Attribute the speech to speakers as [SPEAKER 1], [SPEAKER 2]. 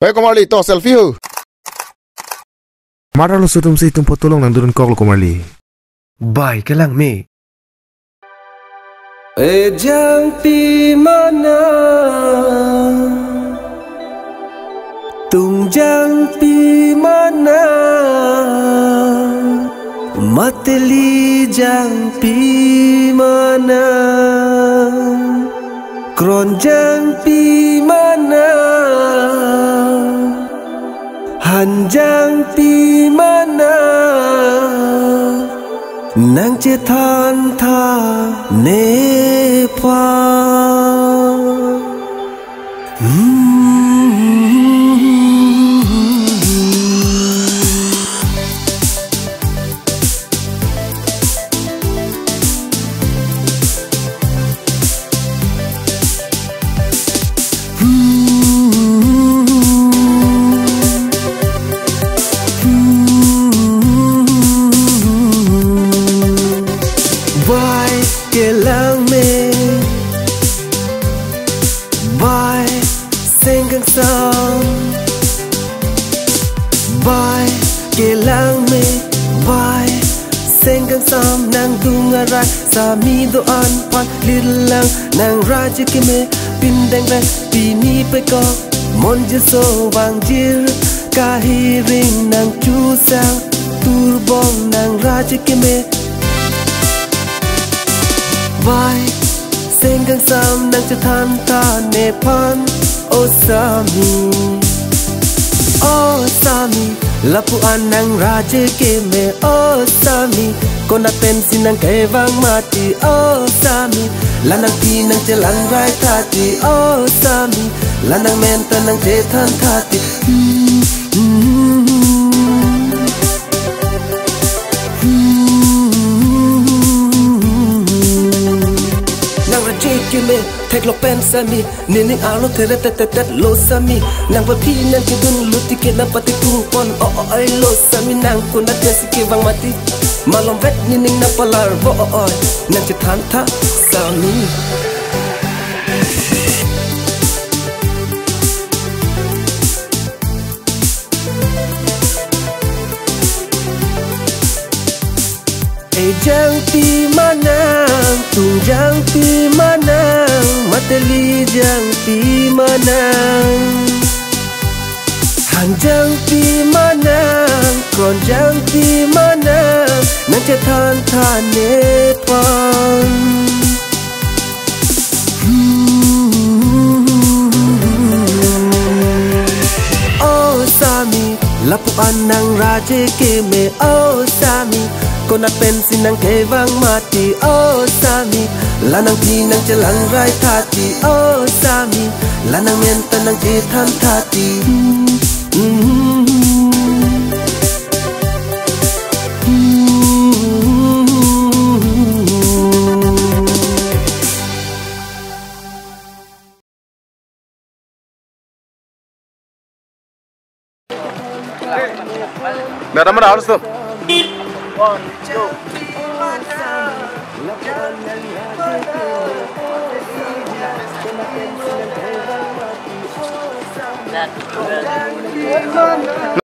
[SPEAKER 1] Kumarli, to selfie ho.
[SPEAKER 2] Mara lo sutum si tum potulong nang durun kok lo Kumarli.
[SPEAKER 3] Bye ka lang me. Jang pi mana tung jang pi mana matli jang pi mana kron jang pi mana han jang pi mana nang che than tha ne pa ke lang me bye senggang sang bye ke lang me bye senggang sam nang dungarai sami doan pan lilang nang raja ke me pindang dan pini peko monje so bangjir kahiring nang chusang turbong nang raja ke me bye senggang sam nang cethan ta nepan oh sami lapuan nang raja ke me oh sami kona pensi nang kevang mati oh sami lanang pi nang celang rai tati oh sami lanang menta nang cethan tati me tek lo pen sami nining alo tere tet lo sami nang papi nang kidun luti ke na pati pon ai lo sami nang ko na tesi ke wang mati malom vet nining na palar bo nang cethan tha sami jang pi manang tung jang pi manang matli jang pi manang han jang pi manang kon jang pi manang nang cethan tha ne pon oh sami lapuan nang raja ke me oh sami kona pensi nang kevang mati oh sami lanang pi nang celang rai tati oh sami lanang menta nang cethan tati
[SPEAKER 1] Madam, harus tuh.
[SPEAKER 3] One, two, three.